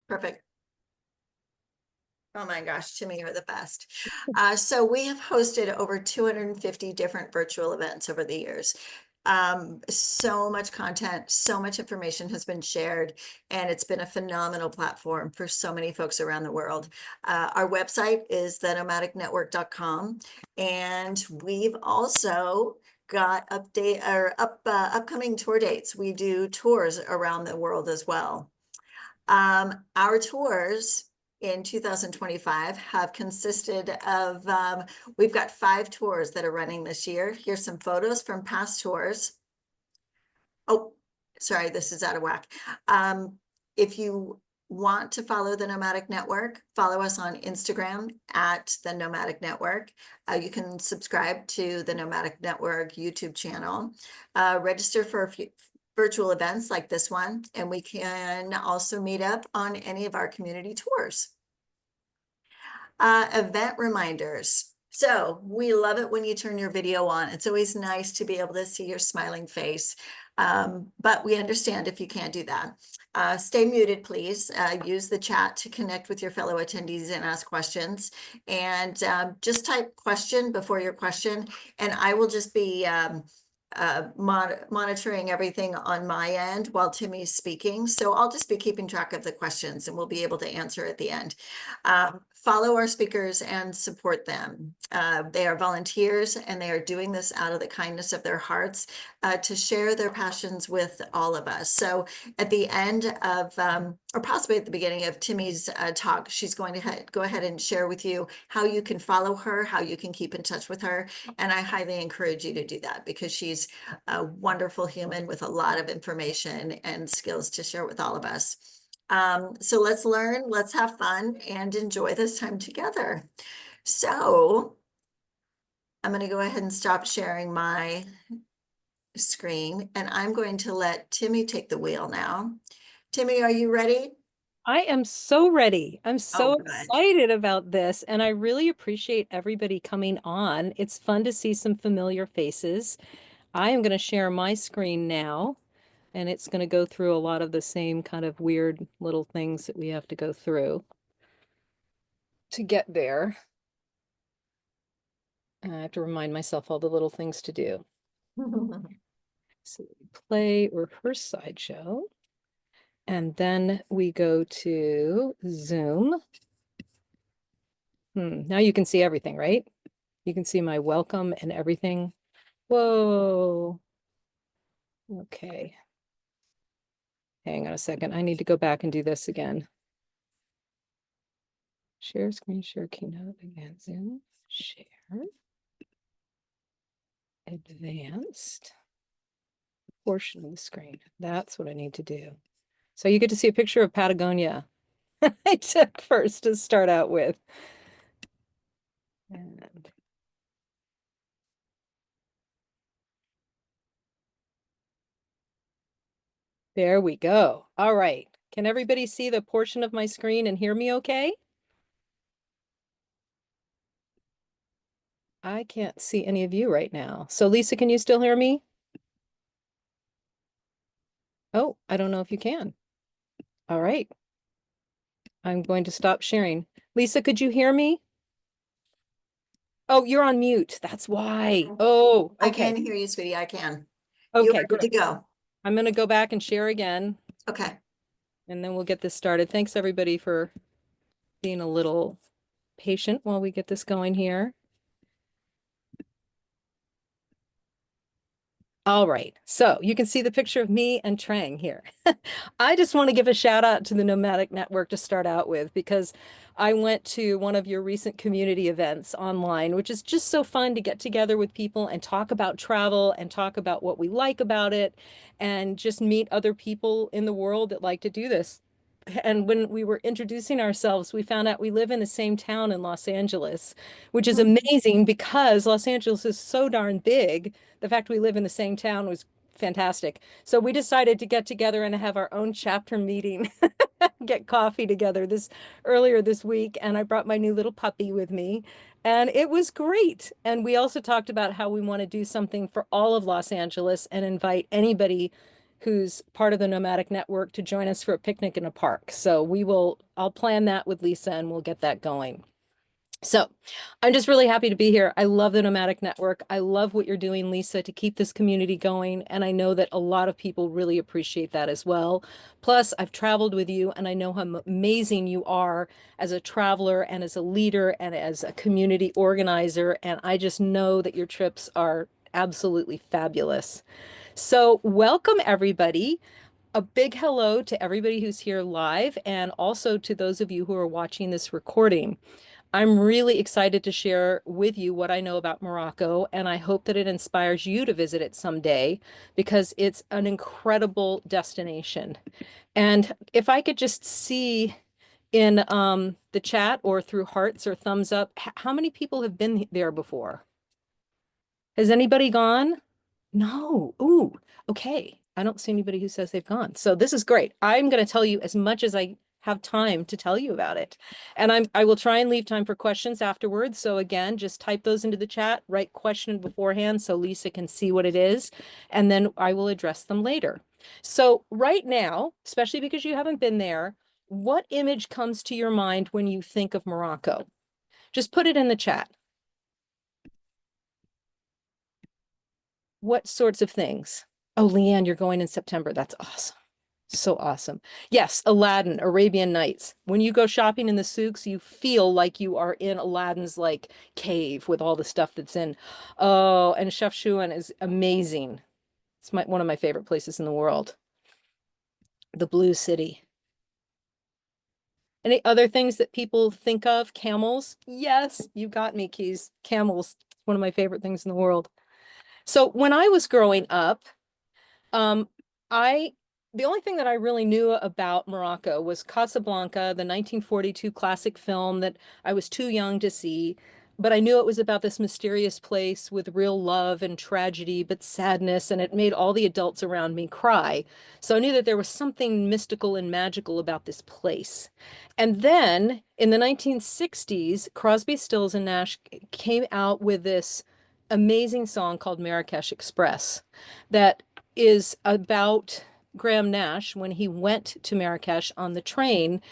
Perfect. Oh my gosh, Timmy, you're the best. So we have hosted over 250 different virtual events over the years. So much content, so much information has been shared, and it's been a phenomenal platform for so many folks around the world. Our website is thenomadicnetwork.com, and we've also got upcoming tour dates. We do tours around the world as well. Our tours in 2025 have consisted of, we've got 5 tours that are running this year. Here's some photos from past tours. Oh, sorry, this is out of whack. If you want to follow the Nomadic Network, follow us on Instagram at the Nomadic Network. You can subscribe to the Nomadic Network YouTube channel. Register for a few virtual events like this one, and we can also meet up on any of our community tours. Event reminders. So we love it when you turn your video on. It's always nice to be able to see your smiling face, but we understand if you can't do that. Stay muted, please. Use the chat to connect with your fellow attendees and ask questions. And just type question before your question, and I will just be monitoring everything on my end while Timmy's speaking. So I'll just be keeping track of the questions, and we'll be able to answer at the end. Follow our speakers and support them. They are volunteers, and they are doing this out of the kindness of their hearts to share their passions with all of us. So at the end of, or possibly at the beginning of Timmy's talk, she's going to go ahead and share with you how you can follow her, how you can keep in touch with her. And I highly encourage you to do that, because she's a wonderful human with a lot of information and skills to share with all of us. So let's learn, let's have fun, and enjoy this time together. So I'm going to go ahead and stop sharing my screen, and I'm going to let Timmy take the wheel now. Timmy, are you ready? I am so ready. I'm so excited about this, and I really appreciate everybody coming on. It's fun to see some familiar faces. I am going to share my screen now, and it's going to go through a lot of the same kind of weird little things that we have to go through to get there. I have to remind myself all the little things to do. So play rehearse slideshow. And then we go to Zoom. Now you can see everything, right? You can see my welcome and everything. Whoa. Okay. Hang on a second. I need to go back and do this again. Share screen, share keynote again. Zoom, share. Advanced portion of the screen. That's what I need to do. So you get to see a picture of Patagonia I took first to start out with. And there we go. All right. Can everybody see the portion of my screen and hear me okay? I can't see any of you right now. So Lisa, can you still hear me? Oh, I don't know if you can. All right. I'm going to stop sharing. Lisa, could you hear me? Oh, you're on mute. That's why. Oh, okay. I can hear you, sweetie. I can. Okay, you are good to go. I'm going to go back and share again. Okay. And then we'll get this started. Thanks everybody for being a little patient while we get this going here. All right, so you can see the picture of me and Trang here. I just want to give a shout out to the Nomadic Network to start out with, because I went to one of your recent community events online, which is just so fun to get together with people and talk about travel and talk about what we like about it and just meet other people in the world that like to do this. And when we were introducing ourselves, we found out we live in the same town in Los Angeles, which is amazing because Los Angeles is so darn big. The fact we live in the same town was fantastic. So we decided to get together and have our own chapter meeting, get coffee together earlier this week. And I brought my new little puppy with me, and it was great. And we also talked about how we want to do something for all of Los Angeles and invite anybody who's part of the Nomadic Network, to join us for a picnic in a park. So I'll plan that with Lisa and we'll get that going. So I'm just really happy to be here. I love the Nomadic Network. I love what you're doing, Lisa, to keep this community going. And I know that a lot of people really appreciate that as well. Plus, I've traveled with you and I know how amazing you are as a traveler and as a leader and as a community organizer. And I just know that your trips are absolutely fabulous. So welcome, everybody. A big hello to everybody who's here live and also to those of you who are watching this recording. I'm really excited to share with you what I know about Morocco, and I hope that it inspires you to visit it someday because it's an incredible destination. And if I could just see in the chat or through hearts or thumbs up, how many people have been there before? Has anybody gone? No. Ooh, okay. I don't see anybody who says they've gone. So this is great. I'm going to tell you as much as I have time to tell you about it. And I will try and leave time for questions afterwards. So again, just type those into the chat, write question beforehand so Lisa can see what it is, and then I will address them later. So right now, especially because you haven't been there, what image comes to your mind when you think of Morocco? Just put it in the chat. What sorts of things? Oh, Leanne, you're going in September. That's awesome. So awesome. Yes, Aladdin, Arabian Nights. When you go shopping in the souks, you feel like you are in Aladdin's like cave with all the stuff that's in. Oh, and Chefchaouen is amazing. It's one of my favorite places in the world. The Blue City. Any other things that people think of? Camels? Yes, you got me, Keys. Camels. One of my favorite things in the world. So when I was growing up, Um, I the only thing that I really knew about Morocco was Casablanca, the 1942 classic film that I was too young to see, but I knew it was about this mysterious place with real love and tragedy, but sadness, and it made all the adults around me cry. So I knew that there was something mystical and magical about this place. And then in the 1960s, Crosby, Stills, and Nash came out with this amazing song called Marrakech Express that is about Graham Nash when he went to Marrakech on the train,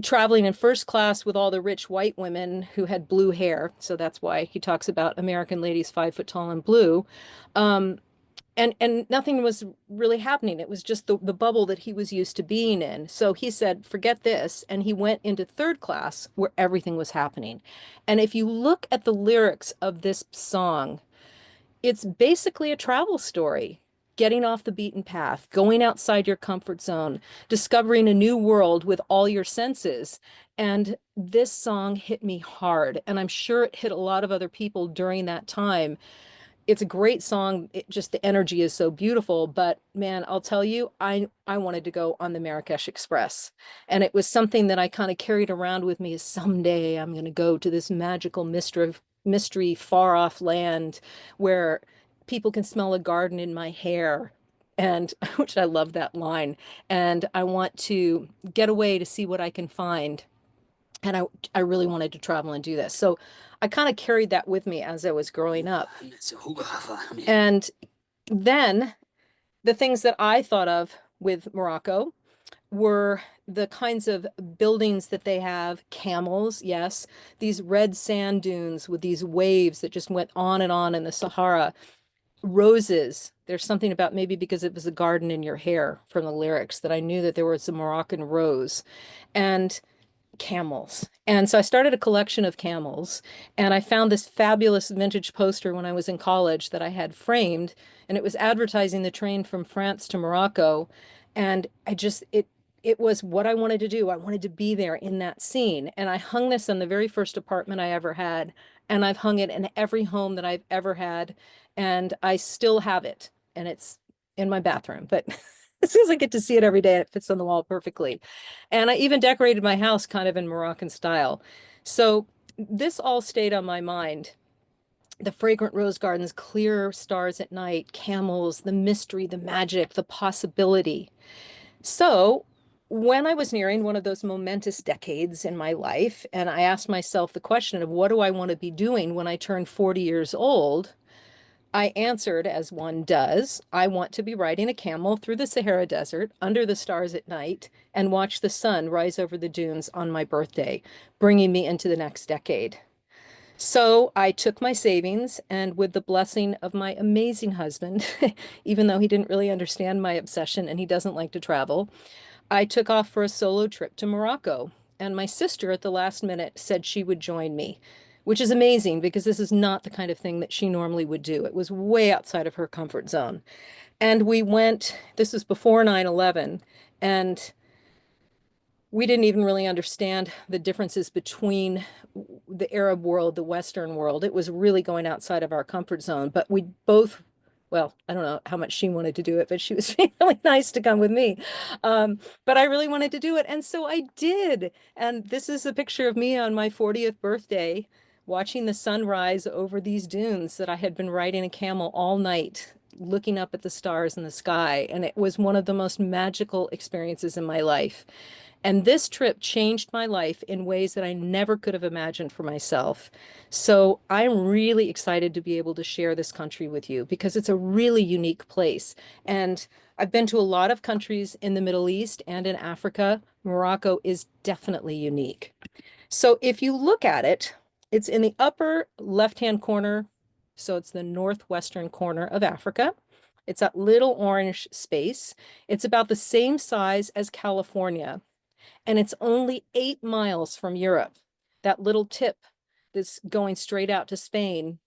traveling in first class with all the rich white women who had blue hair. So that's why he talks about American ladies 5 foot tall and blue. Um, and nothing was really happening. It was just the bubble that he was used to being in. So he said, forget this. And he went into third class where everything was happening. And if you look at the lyrics of this song, it's basically a travel story. Getting off the beaten path, going outside your comfort zone, discovering a new world with all your senses. And this song hit me hard. And I'm sure it hit a lot of other people during that time. It's a great song. Just the energy is so beautiful. But man, I'll tell you, I wanted to go on the Marrakech Express. And it was something that I kind of carried around with me as someday I'm going to go to this magical mystery far off land where people can smell a garden in my hair. And which I love that line. And I want to get away to see what I can find. And I really wanted to travel and do this. So I kind of carried that with me as I was growing up. And then the things that I thought of with Morocco were the kinds of buildings that they have, camels, yes, these red sand dunes with these waves that just went on in the Sahara, roses. There's something about, maybe because it was a garden in your hair from the lyrics, that I knew that there was a Moroccan rose. And camels. And so I started a collection of camels, and I found this fabulous vintage poster when I was in college that I had framed, and it was advertising the train from France to Morocco. And it was what I wanted to do. I wanted to be there in that scene. And I hung this in the very first apartment I ever had, and I've hung it in every home that I've ever had, and I still have it, and it's in my bathroom. But as soon as I get to see it every day, it fits on the wall perfectly. And I even decorated my house kind of in Moroccan style. So this all stayed on my mind. The fragrant rose gardens, clear stars at night, camels, the mystery, the magic, the possibility. So when I was nearing one of those momentous decades in my life, and I asked myself the question of what do I want to be doing when I turn 40 years old, I answered, as one does, I want to be riding a camel through the Sahara Desert under the stars at night and watch the sun rise over the dunes on my birthday, bringing me into the next decade. So I took my savings and, with the blessing of my amazing husband, even though he didn't really understand my obsession and he doesn't like to travel, I took off for a solo trip to Morocco. And my sister at the last minute said she would join me, which is amazing because this is not the kind of thing that she normally would do. It was way outside of her comfort zone. And we went, this was before 9/11, and we didn't even really understand the differences between the Arab world, the Western world. It was really going outside of our comfort zone. But we both, well, I don't know how much she wanted to do it, but she was really nice to come with me. But I really wanted to do it. And so I did. And this is a picture of me on my 40th birthday, watching the sunrise over these dunes that I had been riding a camel all night, looking up at the stars in the sky. And it was one of the most magical experiences in my life. And this trip changed my life in ways that I never could have imagined for myself. So I'm really excited to be able to share this country with you because it's a really unique place. And I've been to a lot of countries in the Middle East and in Africa. Morocco is definitely unique. So if you look at it, it's in the upper left-hand corner. So it's the northwestern corner of Africa. It's that little orange space. It's about the same size as California, and it's only 8 miles from Europe. That little tip that's going straight out to Spain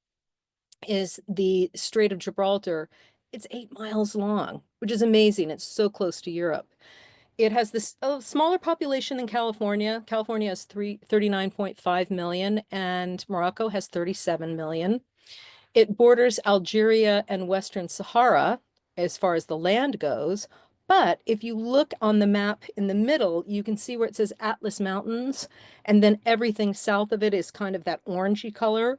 is the Strait of Gibraltar. It's 8 miles long, which is amazing. It's so close to Europe. It has this smaller population than California. California has 39.5 million, and Morocco has 37 million. It borders Algeria and Western Sahara as far as the land goes. But if you look on the map in the middle, you can see where it says Atlas Mountains, and then everything south of it is kind of that orangey color.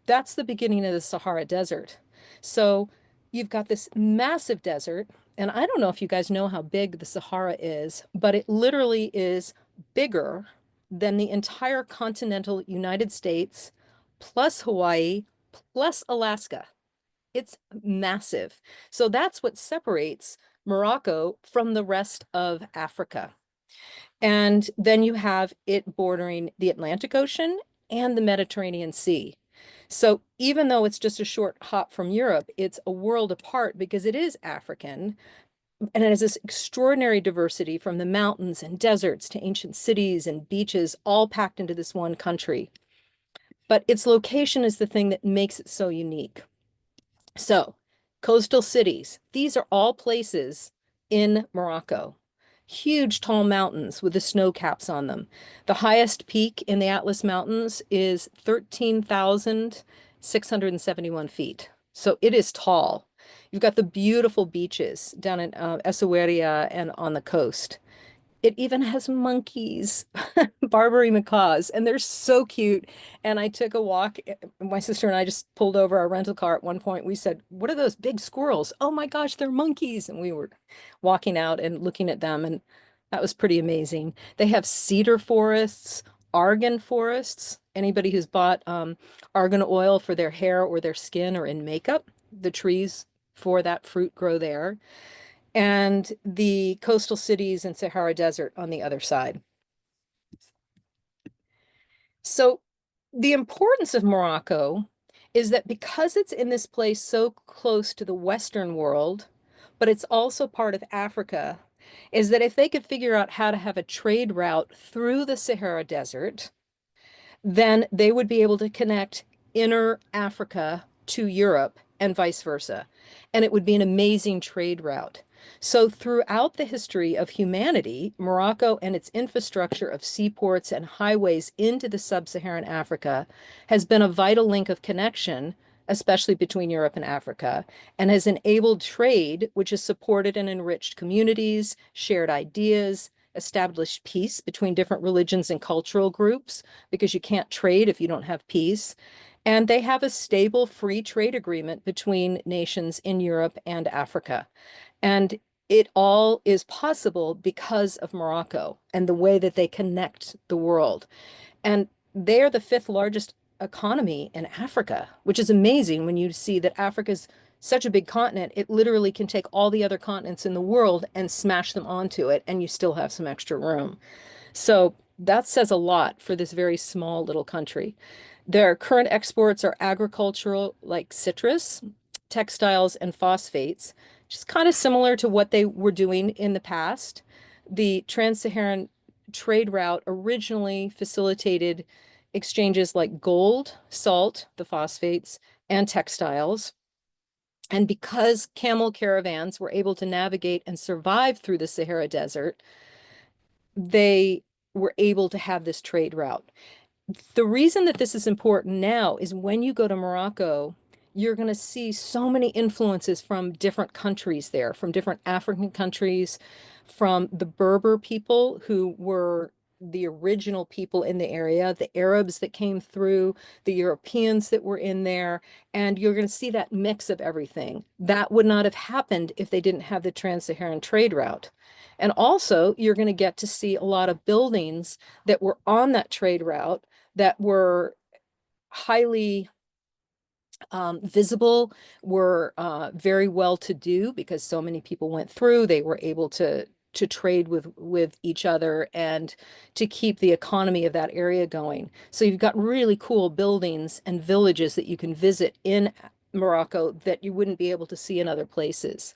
That's the beginning of the Sahara Desert. So you've got this massive desert, and I don't know if you guys know how big the Sahara is, but it literally is bigger than the entire continental United States, plus Hawaii, plus Alaska. It's massive. So that's what separates Morocco from the rest of Africa. And then you have it bordering the Atlantic Ocean and the Mediterranean Sea. So even though it's just a short hop from Europe, it's a world apart because it is African, and it has this extraordinary diversity from the mountains and deserts to ancient cities and beaches, all packed into this one country. But its location is the thing that makes it so unique. So, coastal cities, these are all places in Morocco. Huge tall mountains with the snow caps on them. The highest peak in the Atlas Mountains is 13,671 feet. So it is tall. You've got the beautiful beaches down in Essaouira and on the coast. It even has monkeys, Barbary macaws, and they're so cute. And I took a walk. My sister and I just pulled over our rental car at one point. We said, "What are those big squirrels?" "Oh my gosh, they're monkeys." And we were walking out and looking at them, and that was pretty amazing. They have cedar forests, argan forests. Anybody who's bought argan oil for their hair or their skin or in makeup, the trees for that fruit grow there, and the coastal cities and Sahara Desert on the other side. So the importance of Morocco is that because it's in this place so close to the Western world, but it's also part of Africa, is that if they could figure out how to have a trade route through the Sahara Desert, then they would be able to connect inner Africa to Europe and vice versa. And it would be an amazing trade route. So throughout the history of humanity, Morocco and its infrastructure of seaports and highways into the sub-Saharan Africa has been a vital link of connection, especially between Europe and Africa, and has enabled trade, which has supported and enriched communities, shared ideas, established peace between different religions and cultural groups, because you can't trade if you don't have peace. And they have a stable free trade agreement between nations in Europe and Africa. And it all is possible because of Morocco and the way that they connect the world. And they're the fifth largest economy in Africa, which is amazing when you see that Africa's such a big continent, it literally can take all the other continents in the world and smash them onto it, and you still have some extra room. So that says a lot for this very small little country. Their current exports are agricultural, like citrus, textiles, and phosphates, which is kind of similar to what they were doing in the past. The trans-Saharan trade route originally facilitated exchanges like gold, salt, the phosphates, and textiles. And because camel caravans were able to navigate and survive through the Sahara Desert, they were able to have this trade route. The reason that this is important now is when you go to Morocco, you're going to see so many influences from different countries there, from different African countries, from the Berber people who were the original people in the area, the Arabs that came through, the Europeans that were in there, and you're going to see that mix of everything. That would not have happened if they didn't have the trans-Saharan trade route. And also, you're going to get to see a lot of buildings that were on that trade route that were highly visible, were very well to do because so many people went through. They were able to trade with each other and to keep the economy of that area going. So you've got really cool buildings and villages that you can visit in Morocco that you wouldn't be able to see in other places.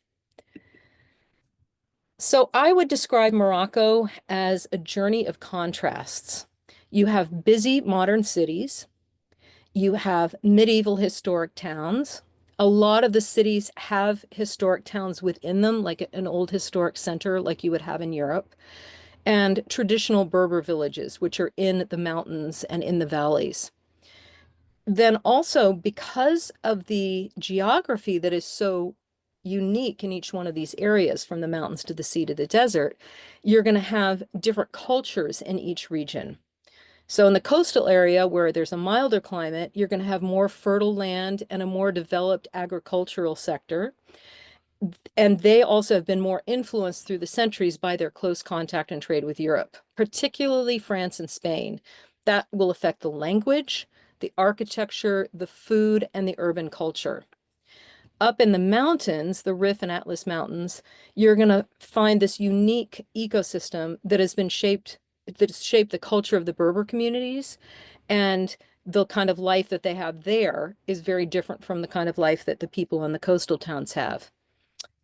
So I would describe Morocco as a journey of contrasts. You have busy modern cities. You have medieval historic towns. A lot of the cities have historic towns within them, like an old historic center, like you would have in Europe, and traditional Berber villages, which are in the mountains and in the valleys. Then also, because of the geography that is so unique in each one of these areas, from the mountains to the sea to the desert, you're going to have different cultures in each region. So in the coastal area where there's a milder climate, you're going to have more fertile land and a more developed agricultural sector. And they also have been more influenced through the centuries by their close contact and trade with Europe, particularly France and Spain. That will affect the language, the architecture, the food, and the urban culture. Up in the mountains, the Rif and Atlas Mountains, you're going to find this unique ecosystem that has been shaped, that has shaped the culture of the Berber communities. And the kind of life that they have there is very different from the kind of life that the people in the coastal towns have.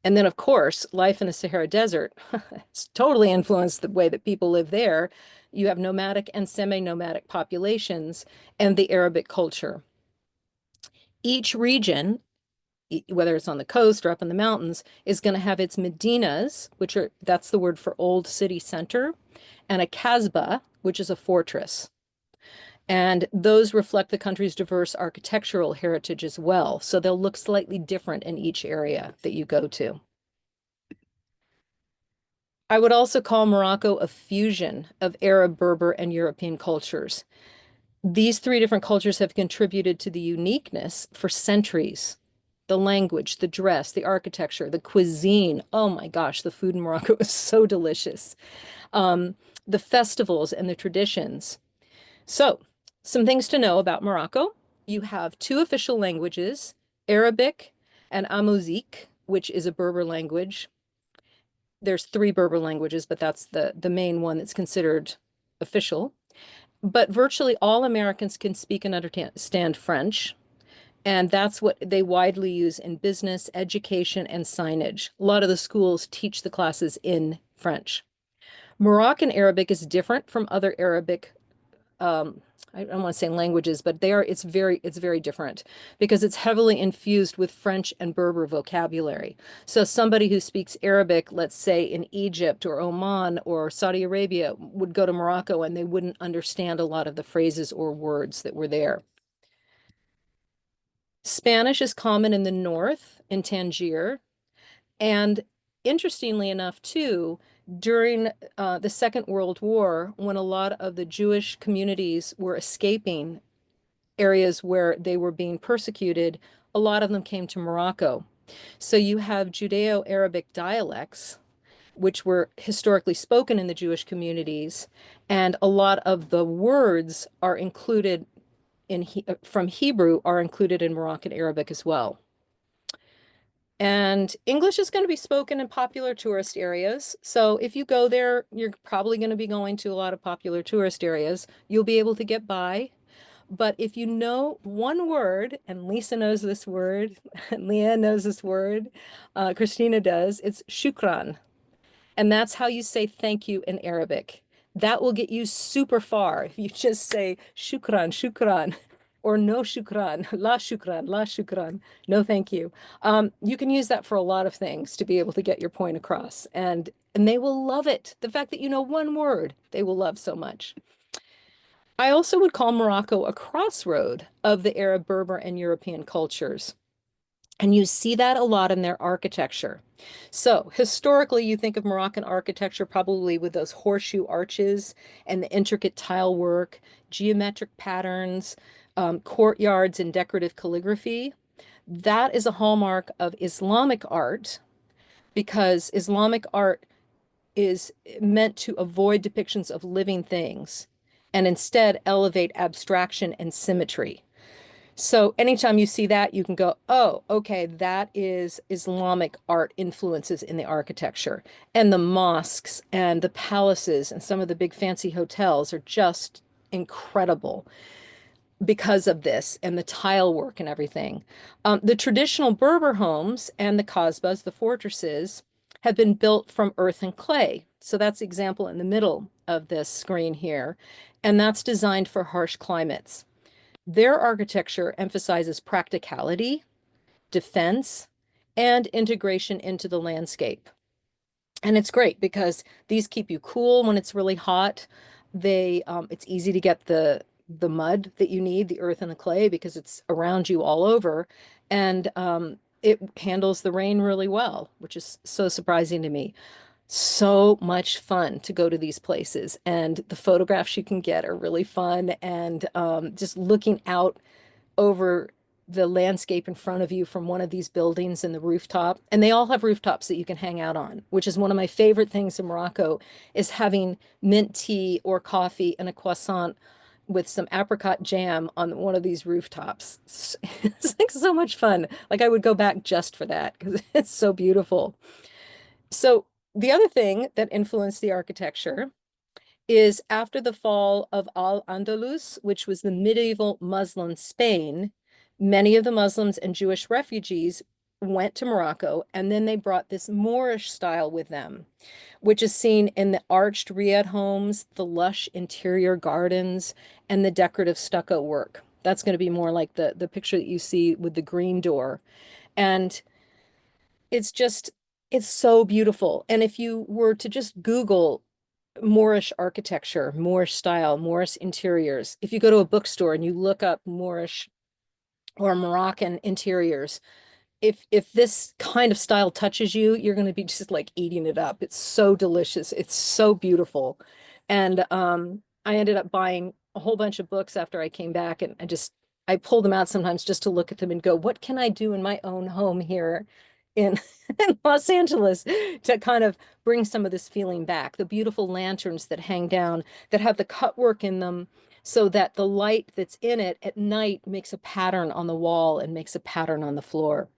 And then, of course, life in the Sahara Desert, it's totally influenced the way that people live there. You have nomadic and semi-nomadic populations and the Arabic culture. Each region, whether it's on the coast or up in the mountains, is going to have its medinas, which are, that's the word for old city center, and a kasbah, which is a fortress. And those reflect the country's diverse architectural heritage as well. So they'll look slightly different in each area that you go to. I would also call Morocco a fusion of Arab, Berber, and European cultures. These three different cultures have contributed to the uniqueness for centuries. The language, the dress, the architecture, the cuisine. Oh my gosh, the food in Morocco is so delicious. The festivals and the traditions. So, some things to know about Morocco. You have two official languages, Arabic and Amazigh, which is a Berber language. There's three Berber languages, but that's the main one that's considered official. But virtually all Americans can speak and understand French. And that's what they widely use in business, education, and signage. A lot of the schools teach the classes in French. Moroccan Arabic is different from other Arabic, I don't want to say languages, but it's very different because it's heavily infused with French and Berber vocabulary. So somebody who speaks Arabic, let's say in Egypt or Oman or Saudi Arabia, would go to Morocco and they wouldn't understand a lot of the phrases or words that were there. Spanish is common in the north, in Tangier. And interestingly enough, too, during the Second World War, when a lot of the Jewish communities were escaping areas where they were being persecuted, a lot of them came to Morocco. So you have Judeo-Arabic dialects, which were historically spoken in the Jewish communities, and a lot of the words are included from Hebrew are included in Moroccan Arabic as well. And English is going to be spoken in popular tourist areas. So if you go there, you're probably going to be going to a lot of popular tourist areas. You'll be able to get by. But if you know one word, and Lisa knows this word, and Leanne knows this word, Christina does, it's shukran. And that's how you say thank you in Arabic. That will get you super far if you just say shukran, shukran, or no shukran, la shukran, la shukran, no thank you. You can use that for a lot of things to be able to get your point across. And they will love it. The fact that you know one word, they will love so much. I also would call Morocco a crossroad of the Arab, Berber, and European cultures. And you see that a lot in their architecture. So historically, you think of Moroccan architecture probably with those horseshoe arches and the intricate tile work, geometric patterns, courtyards, and decorative calligraphy. That is a hallmark of Islamic art because Islamic art is meant to avoid depictions of living things and instead elevate abstraction and symmetry. So anytime you see that, you can go, oh, okay, that is Islamic art influences in the architecture. And the mosques and the palaces and some of the big fancy hotels are just incredible because of this and the tile work and everything. The traditional Berber homes and the kasbahs, the fortresses, have been built from earth and clay. So that's the example in the middle of this screen here. And that's designed for harsh climates. Their architecture emphasizes practicality, defense, and integration into the landscape. And it's great because these keep you cool when it's really hot. It's easy to get the mud that you need, the earth and the clay, because it's around you all over. And it handles the rain really well, which is so surprising to me. So much fun to go to these places, and the photographs you can get are really fun. And just looking out over the landscape in front of you from one of these buildings and the rooftop, and they all have rooftops that you can hang out on, which is one of my favorite things in Morocco, is having mint tea or coffee and a croissant with some apricot jam on one of these rooftops. It's like so much fun. Like I would go back just for that because it's so beautiful. So the other thing that influenced the architecture is after the fall of Al-Andalus, which was the medieval Muslim Spain, many of the Muslims and Jewish refugees went to Morocco, and then they brought this Moorish style with them, which is seen in the arched riad homes, the lush interior gardens, and the decorative stucco work. That's going to be more like the picture that you see with the green door. And it's just, it's so beautiful. And if you were to just Google Moorish architecture, Moorish style, Moorish interiors, if you go to a bookstore and you look up Moorish or Moroccan interiors, if this kind of style touches you, you're going to be just like eating it up. It's so delicious. It's so beautiful. And I ended up buying a whole bunch of books after I came back, and I pull them out sometimes just to look at them and go, what can I do in my own home here in, in Los Angeles to kind of bring some of this feeling back? The beautiful lanterns that hang down that have the cut work in them so that the light that's in it at night makes a pattern on the wall and makes a pattern on the floor.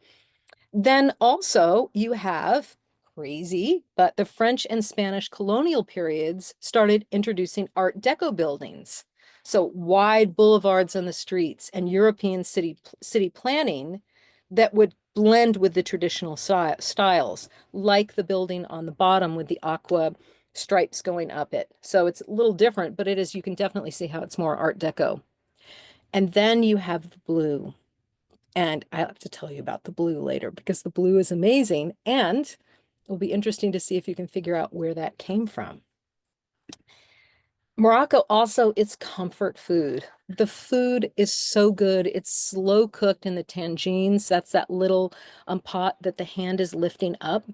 Then also you have, crazy, but the French and Spanish colonial periods started introducing Art Deco buildings. So wide boulevards on the streets and European city planning that would blend with the traditional styles, like the building on the bottom with the aqua stripes going up it. So it's a little different, but it is, you can definitely see how it's more Art Deco. And then you have the blue. And I have to tell you about the blue later because the blue is amazing. And it'll be interesting to see if you can figure out where that came from. Morocco also, it's comfort food. The food is so good. It's slow cooked in the tagines. That's that little pot that the hand is lifting up.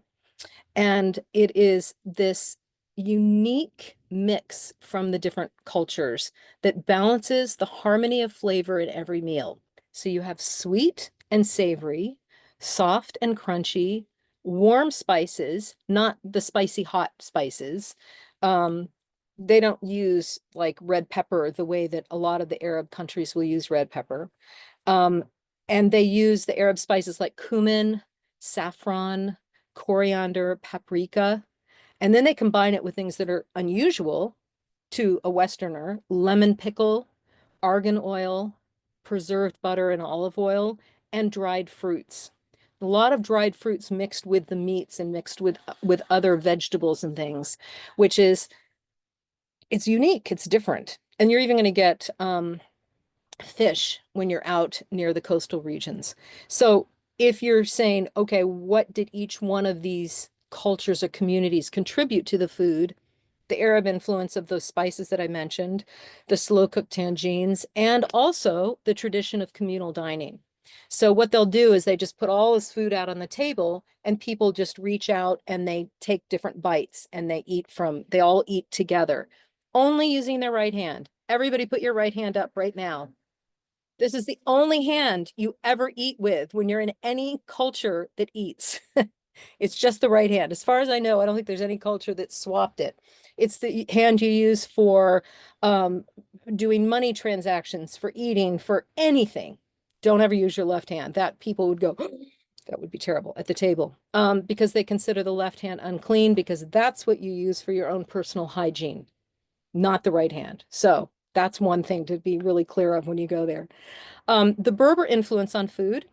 And it is this unique mix from the different cultures that balances the harmony of flavor in every meal. So you have sweet and savory, soft and crunchy, warm spices, not the spicy hot spices, they don't use like red pepper the way that a lot of the Arab countries will use red pepper. Um, and they use the Arab spices like cumin, saffron, coriander, paprika, and then they combine it with things that are unusual to a Westerner: lemon pickle, argan oil, preserved butter and olive oil, and dried fruits. A lot of dried fruits mixed with the meats and mixed with other vegetables and things, which is it's unique, it's different. And you're even going to get fish when you're out near the coastal regions. So if you're saying, okay, what did each one of these cultures or communities contribute to the food? The Arab influence of those spices that I mentioned, the slow cooked tagines, and also the tradition of communal dining. So what they'll do is they just put all this food out on the table and people just reach out and they take different bites and they all eat together, only using their right hand. Everybody put your right hand up right now. This is the only hand you ever eat with when you're in any culture that eats. It's just the right hand. As far as I know, I don't think there's any culture that swapped it. It's the hand you use for um, doing money transactions, for eating, for anything. Don't ever use your left hand. That people would go, that would be terrible at the table, because they consider the left hand unclean because that's what you use for your own personal hygiene, not the right hand. So that's one thing to be really clear of when you go there. The Berber influence on food,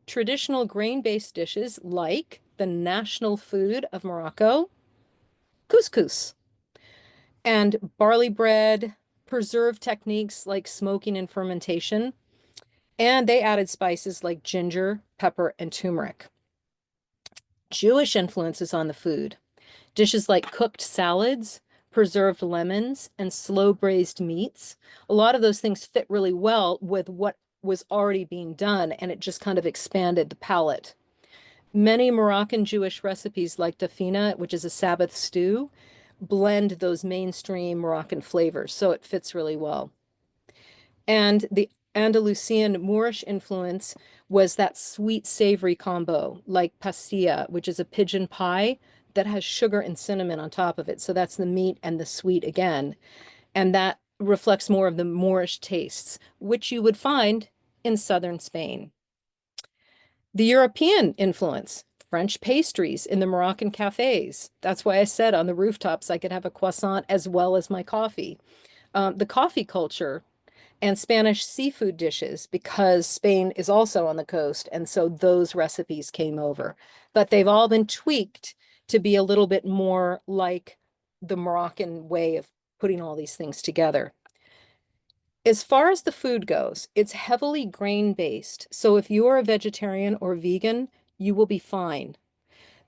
traditional grain-based dishes like the national food of Morocco, couscous, and barley bread, preserved techniques like smoking and fermentation, and they added spices like ginger, pepper, and turmeric. Jewish influences on the food, dishes like cooked salads, preserved lemons, and slow braised meats. A lot of those things fit really well with what was already being done, and it just kind of expanded the palate. Many Moroccan Jewish recipes like tafina, which is a Sabbath stew, blend those mainstream Moroccan flavors, so it fits really well. And the Andalusian Moorish influence was that sweet savory combo, like pastilla, which is a pigeon pie that has sugar and cinnamon on top of it. So that's the meat and the sweet again. And that reflects more of the Moorish tastes, which you would find in southern Spain. The European influence, French pastries in the Moroccan cafes. That's why I said on the rooftops I could have a croissant as well as my coffee. The coffee culture and Spanish seafood dishes, because Spain is also on the coast, and so those recipes came over. But they've all been tweaked to be a little bit more like the Moroccan way of putting all these things together. As far as the food goes, it's heavily grain-based. So if you are a vegetarian or vegan, you will be fine.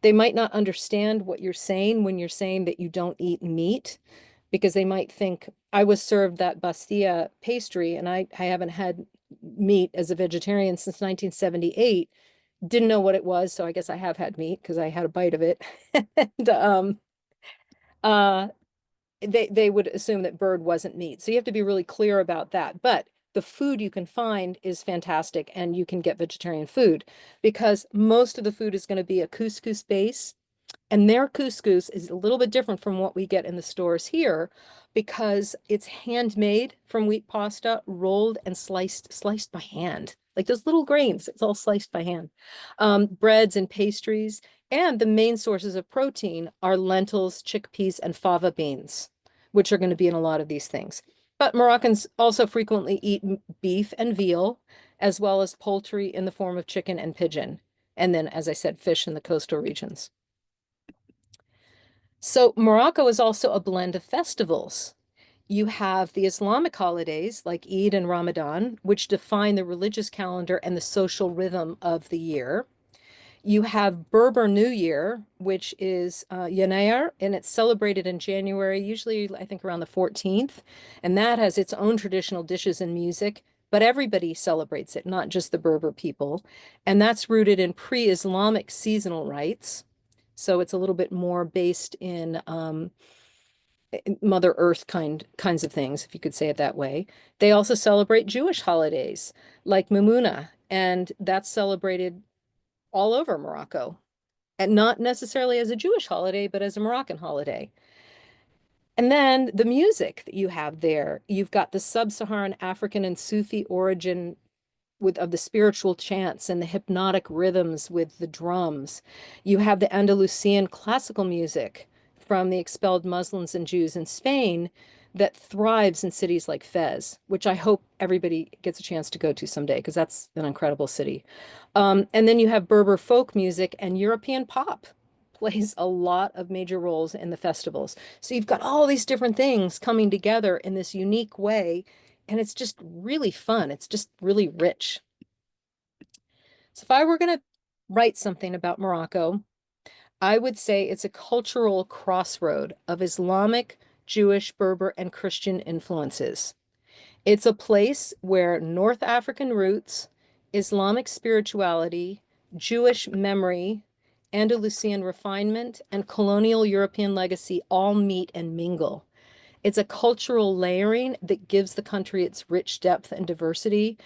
They might not understand what you're saying when you're saying that you don't eat meat, because they might think I was served that Bastilla pastry and I haven't had meat as a vegetarian since 1978. Didn't know what it was, so I guess I have had meat because I had a bite of it. And uh they would assume that bird wasn't meat. So you have to be really clear about that. But the food you can find is fantastic and you can get vegetarian food because most of the food is going to be a couscous base, and their couscous is a little bit different from what we get in the stores here because it's handmade from wheat pasta, rolled and sliced by hand. Like those little grains, it's all sliced by hand. Breads and pastries, and the main sources of protein are lentils, chickpeas, and fava beans, which are going to be in a lot of these things. But Moroccans also frequently eat beef and veal, as well as poultry in the form of chicken and pigeon. And then, as I said, fish in the coastal regions. So Morocco is also a blend of festivals. You have the Islamic holidays like Eid and Ramadan, which define the religious calendar and the social rhythm of the year. You have Berber New Year, which is Yanair, and it's celebrated in January, usually I think around the 14th. And that has its own traditional dishes and music, but everybody celebrates it, not just the Berber people. And that's rooted in pre-Islamic seasonal rites. So it's a little bit more based in Mother Earth kinds of things, if you could say it that way. They also celebrate Jewish holidays like Mimuna, and that's celebrated all over Morocco, and not necessarily as a Jewish holiday, but as a Moroccan holiday. And then the music that you have there, you've got the sub-Saharan African and Sufi origin with of the spiritual chants and the hypnotic rhythms with the drums. You have the Andalusian classical music from the expelled Muslims and Jews in Spain that thrives in cities like Fez, which I hope everybody gets a chance to go to someday because that's an incredible city. And then you have Berber folk music and European pop plays a lot of major roles in the festivals. So you've got all these different things coming together in this unique way, and it's just really fun. It's just really rich. So if I were going to write something about Morocco, I would say it's a cultural crossroad of Islamic, Jewish, Berber, and Christian influences. It's a place where North African roots, Islamic spirituality, Jewish memory, Andalusian refinement, and colonial European legacy all meet and mingle. It's a cultural layering that gives the country its rich depth and diversity,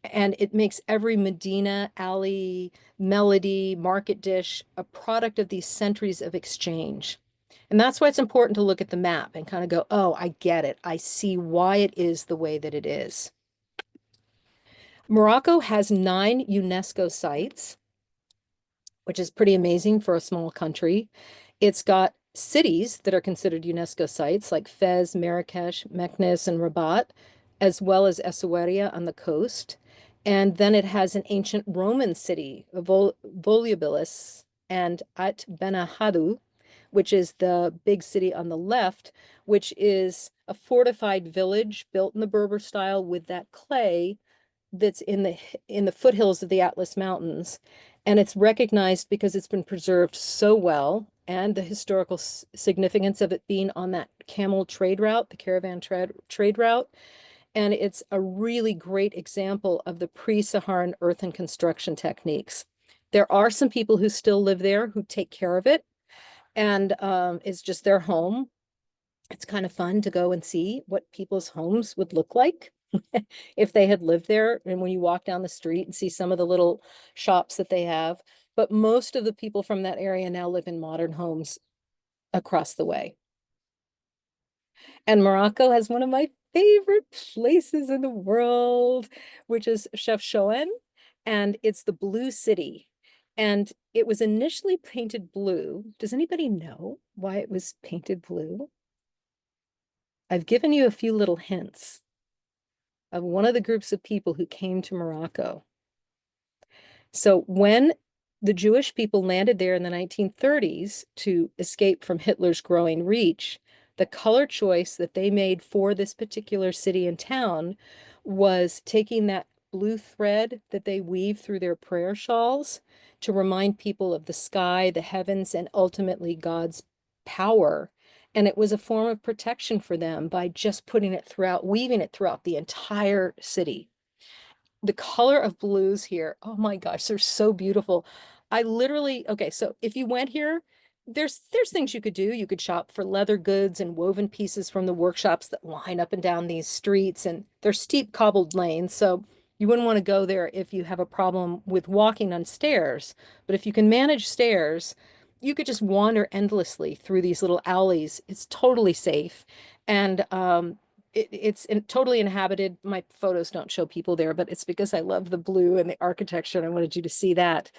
and it makes every Medina, alley, melody, market dish a product of these centuries of exchange. And that's why it's important to look at the map and kind of go, oh, I get it. I see why it is the way that it is. Morocco has 9 UNESCO sites, which is pretty amazing for a small country. It's got cities that are considered UNESCO sites like Fez, Marrakech, Meknes, and Rabat, as well as Essaouira on the coast. And then it has an ancient Roman city, Volubilis, and Aït Benhaddou, which is the big city on the left, which is a fortified village built in the Berber style with that clay that's in the foothills of the Atlas Mountains. And it's recognized because it's been preserved so well, and the historical significance of it being on that camel trade route, the caravan trade route. And it's a really great example of the pre-Saharan earthen construction techniques. There are some people who still live there who take care of it, and it's just their home. It's kind of fun to go and see what people's homes would look like if they had lived there. And when you walk down the street and see some of the little shops that they have, but most of the people from that area now live in modern homes across the way. And Morocco has one of my favorite places in the world, which is Chefchaouen, and it's the Blue City. And it was initially painted blue. Does anybody know why it was painted blue? I've given you a few little hints of one of the groups of people who came to Morocco. So when the Jewish people landed there in the 1930s to escape from Hitler's growing reach, the color choice that they made for this particular city and town was taking that blue thread that they weave through their prayer shawls to remind people of the sky, the heavens, and ultimately God's power. And it was a form of protection for them by just putting it throughout, weaving it throughout the entire city. The color of blues here, oh my gosh, they're so beautiful. I literally, okay, so if you went here, there's things you could do. You could shop for leather goods and woven pieces from the workshops that line up and down these streets, and they're steep cobbled lanes, so you wouldn't want to go there if you have a problem with walking on stairs. But if you can manage stairs, you could just wander endlessly through these little alleys. It's totally safe. And it's totally inhabited. My photos don't show people there, but it's because I love the blue and the architecture, and I wanted you to see that.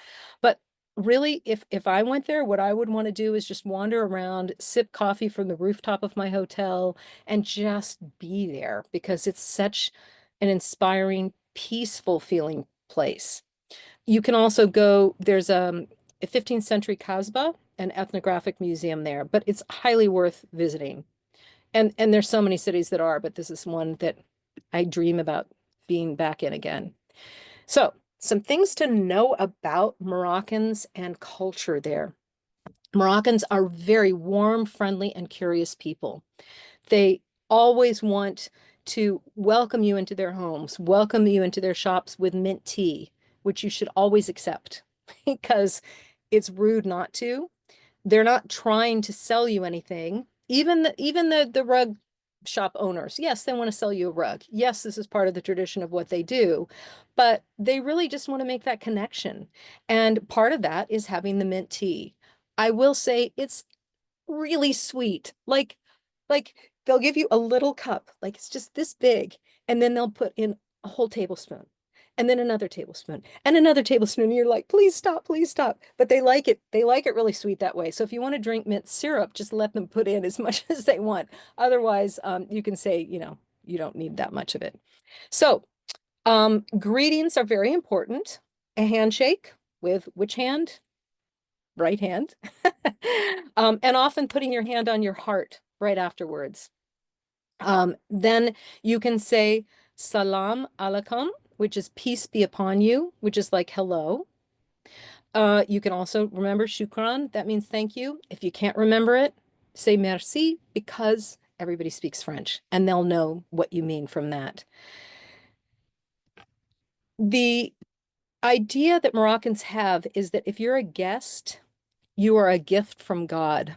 But really, if I went there, what I would want to do is just wander around, sip coffee from the rooftop of my hotel, and just be there because it's such an inspiring, peaceful feeling place. You can also go, there's a 15th century Kasbah, an ethnographic museum there, but it's highly worth visiting. And there's so many cities that are, but this is one that I dream about being back in again. So, some things to know about Moroccans and culture there. Moroccans are very warm, friendly, and curious people. They always want to welcome you into their homes, welcome you into their shops with mint tea, which you should always accept because it's rude not to. They're not trying to sell you anything. Even the rug shop owners, yes, they want to sell you a rug. Yes, this is part of the tradition of what they do, but they really just want to make that connection. And part of that is having the mint tea. I will say it's really sweet. Like Like they'll give you a little cup, like it's just this big, and then they'll put in a whole tablespoon, and then another tablespoon, and another tablespoon. And you're like, please stop, please stop. But they like it. They like it really sweet that way. So if you want to drink mint syrup, just let them put in as much as they want. Otherwise, you can say, you don't need that much of it. So greetings are very important. A handshake with which hand? Right hand. And often putting your hand on your heart right afterwards. Then you can say salam alaikum, which is peace be upon you, which is like hello. You can also remember shukran, that means thank you. If you can't remember it, say merci because everybody speaks French and they'll know what you mean from that. The idea that Moroccans have is that if you're a guest, you are a gift from God.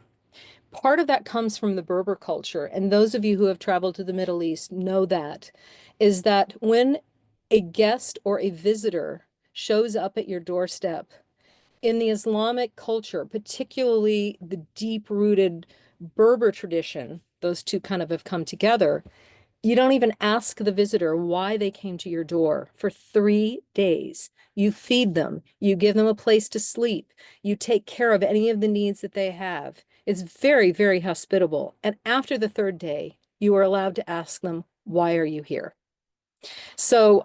Part of that comes from the Berber culture, and those of you who have traveled to the Middle East know that, is that when a guest or a visitor shows up at your doorstep, in the Islamic culture, particularly the deep-rooted Berber tradition, those two kind of have come together. You don't even ask the visitor why they came to your door for 3 days. You feed them, you give them a place to sleep, you take care of any of the needs that they have. It's very, very hospitable. And after the third day, you are allowed to ask them, why are you here? So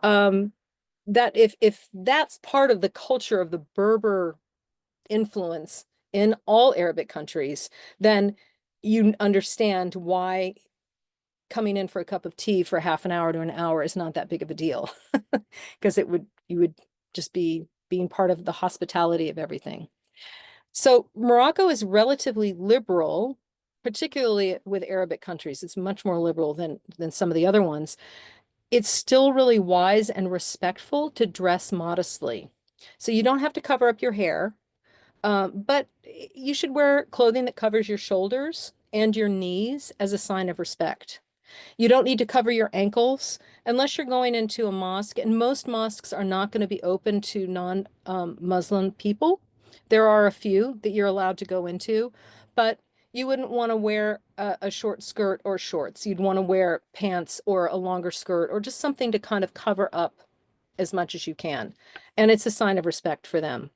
that if that's part of the culture of the Berber influence in all Arabic countries, then you understand why coming in for a cup of tea for half an hour to an hour is not that big of a deal because you would just be being part of the hospitality of everything. So Morocco is relatively liberal, particularly with Arabic countries. It's much more liberal than some of the other ones. It's still really wise and respectful to dress modestly. So you don't have to cover up your hair, but you should wear clothing that covers your shoulders and your knees as a sign of respect. You don't need to cover your ankles unless you're going into a mosque, and most mosques are not going to be open to non-Muslim people. There are a few that you're allowed to go into, but you wouldn't want to wear a short skirt or shorts. You'd want to wear pants or a longer skirt or just something to kind of cover up as much as you can. And it's a sign of respect for them.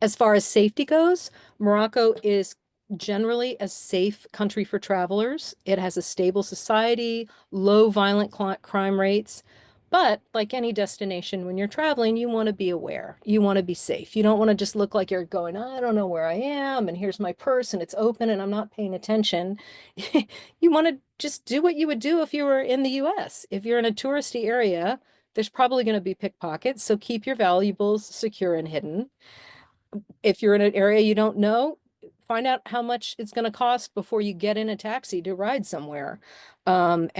As far as safety goes, Morocco is generally a safe country for travelers. It has a stable society, low violent crime rates. But like any destination, when you're traveling, you want to be aware. You want to be safe. You don't want to just look like you're going, I don't know where I am, and here's my purse, and it's open, and I'm not paying attention. You want to just do what you would do if you were in the US. If you're in a touristy area, there's probably going to be pickpockets, so keep your valuables secure and hidden. If you're in an area you don't know, find out how much it's going to cost before you get in a taxi to ride somewhere. And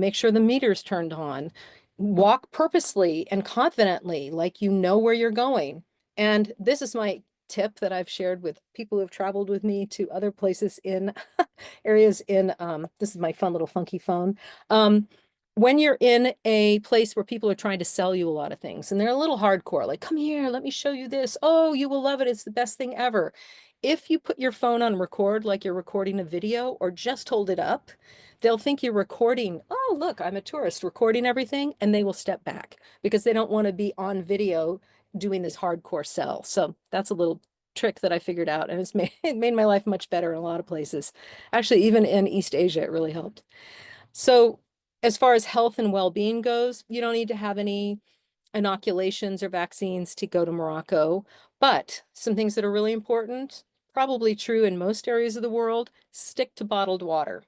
make sure the meter's turned on. Walk purposely and confidently, like you know where you're going. And this is my tip that I've shared with people who have traveled with me to other places in areas in this is my fun little funky phone. When you're in a place where people are trying to sell you a lot of things and they're a little hardcore, like, come here, let me show you this. Oh, you will love it. It's the best thing ever. If you put your phone on record, like you're recording a video, or just hold it up, they'll think you're recording. Oh, look, I'm a tourist recording everything, and they will step back because they don't want to be on video doing this hardcore sell. So that's a little trick that I figured out, and it made my life much better in a lot of places. Actually, even in East Asia, it really helped. So as far as health and well-being goes, you don't need to have any inoculations or vaccines to go to Morocco, but some things that are really important, probably true in most areas of the world, stick to bottled water.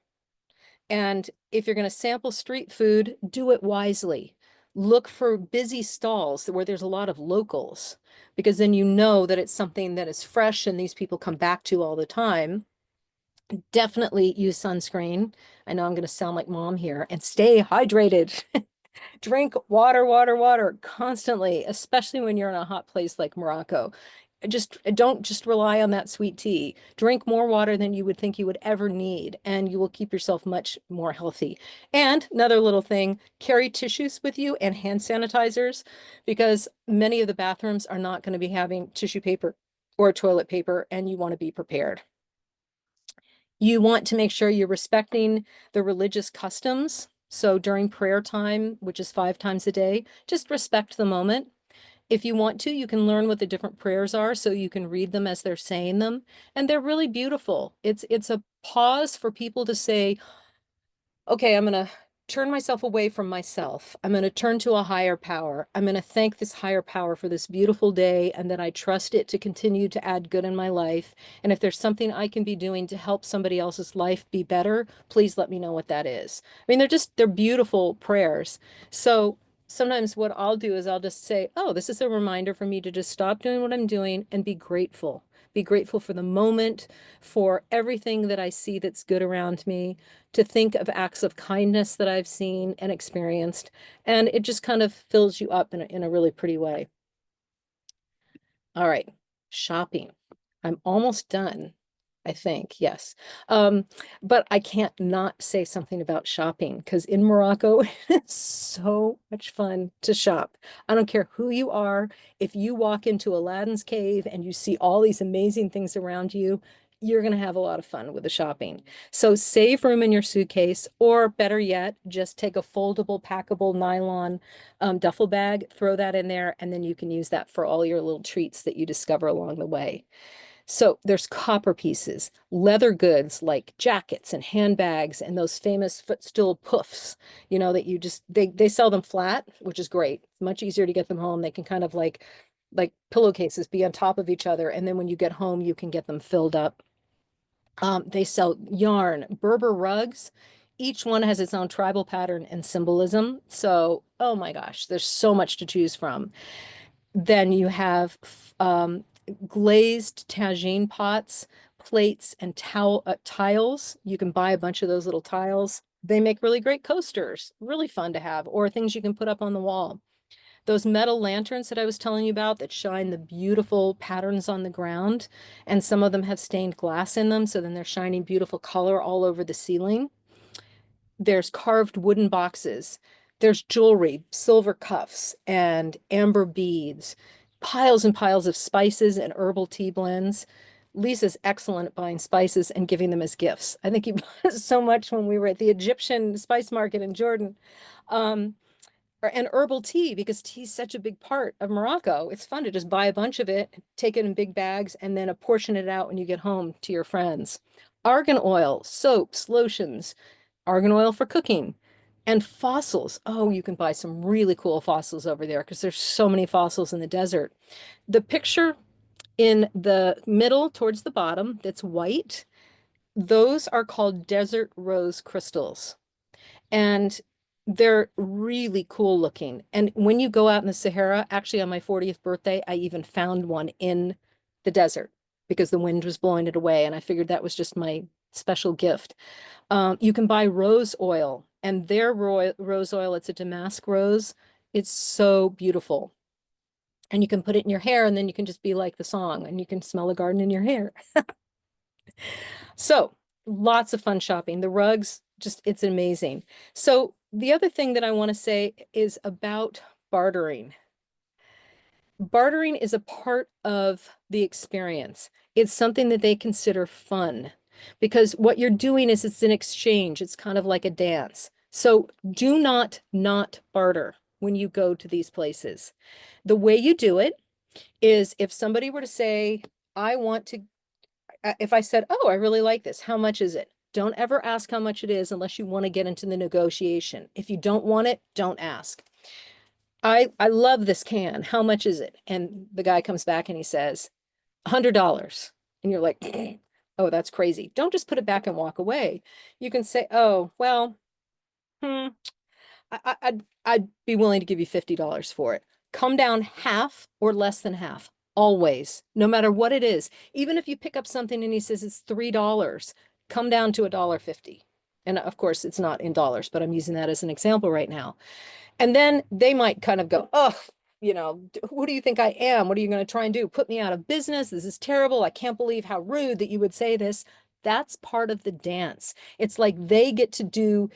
And if you're going to sample street food, do it wisely. Look for busy stalls where there's a lot of locals, because then you know that it's something that is fresh and these people come back to all the time. Definitely use sunscreen. I know I'm going to sound like mom here, and stay hydrated. Drink water, water, water constantly, especially when you're in a hot place like Morocco. Just don't just rely on that sweet tea. Drink more water than you would think you would ever need, and you will keep yourself much more healthy. And another little thing, carry tissues with you and hand sanitizers, because many of the bathrooms are not going to be having tissue paper or toilet paper, and you want to be prepared. You want to make sure you're respecting the religious customs. So during prayer time, which is 5 times a day, just respect the moment. If you want to, you can learn what the different prayers are so you can read them as they're saying them. And they're really beautiful. It's a pause for people to say, okay, I'm going to turn myself away from myself. I'm going to turn to a higher power. I'm going to thank this higher power for this beautiful day and that I trust it to continue to add good in my life. And if there's something I can be doing to help somebody else's life be better, please let me know what that is. I mean, they're beautiful prayers. So sometimes what I'll do is I'll just say, oh, this is a reminder for me to just stop doing what I'm doing and be grateful. Be grateful for the moment, for everything that I see that's good around me, to think of acts of kindness that I've seen and experienced. And it just kind of fills you up in a really pretty way. All right, shopping. I'm almost done, I think, yes. Um, but I can't not say something about shopping because in Morocco, it's so much fun to shop. I don't care who you are. If you walk into Aladdin's cave and you see all these amazing things around you, you're going to have a lot of fun with the shopping. So save room in your suitcase, or better yet, just take a foldable, packable nylon duffel bag, throw that in there, and then you can use that for all your little treats that you discover along the way. So there's copper pieces, leather goods like jackets and handbags, and those famous footstool puffs, that you just they sell them flat, which is great. It's much easier to get them home. They can kind of like pillowcases be on top of each other, and then when you get home, you can get them filled up. They sell yarn, Berber rugs. Each one has its own tribal pattern and symbolism. So, oh my gosh, there's so much to choose from. Then you have glazed tagine pots, plates, and tiles. You can buy a bunch of those little tiles. They make really great coasters, really fun to have, or things you can put up on the wall. Those metal lanterns that I was telling you about that shine the beautiful patterns on the ground, and some of them have stained glass in them, so then they're shining beautiful color all over the ceiling. There's carved wooden boxes. There's jewelry, silver cuffs, and amber beads, piles and piles of spices and herbal tea blends. Lisa's excellent at buying spices and giving them as gifts. I think he bought so much when we were at the Egyptian spice market in Jordan. Um, and herbal tea, because tea's such a big part of Morocco. It's fun to just buy a bunch of it, take it in big bags, and then apportion it out when you get home to your friends. Argan oil, soaps, lotions, argan oil for cooking, and fossils. Oh, you can buy some really cool fossils over there because there's so many fossils in the desert. The picture in the middle towards the bottom that's white, those are called desert rose crystals. And they're really cool looking. And when you go out in the Sahara, actually on my 40th birthday, I even found one in the desert because the wind was blowing it away. And I figured that was just my special gift. You can buy rose oil, and their rose oil, it's a damask rose. It's so beautiful. And you can put it in your hair, and then you can just be like the song, and you can smell a garden in your hair. So lots of fun shopping. The rugs, just it's amazing. So the other thing that I want to say is about bartering. Bartering is a part of the experience. It's something that they consider fun because what you're doing is it's an exchange. It's kind of like a dance. So do not barter when you go to these places. The way you do it is if somebody were to say, I want to if I said, oh, I really like this, how much is it? Don't ever ask how much it is unless you want to get into the negotiation. If you don't want it, don't ask. I love this can. How much is it? And the guy comes back and he says, $100. And you're like, oh, that's crazy. Don't just put it back and walk away. You can say, oh, well, hmm, I'd be willing to give you $50 for it. Come down half or less than half, always, no matter what it is. Even if you pick up something and he says it's $3, come down to $1.50. And of course, it's not in dollars, but I'm using that as an example right now. And then they might kind of go, oh, who do you think I am? What are you going to try and do? Put me out of business? This is terrible. I can't believe how rude that you would say this. That's part of the dance. It's like they get to do,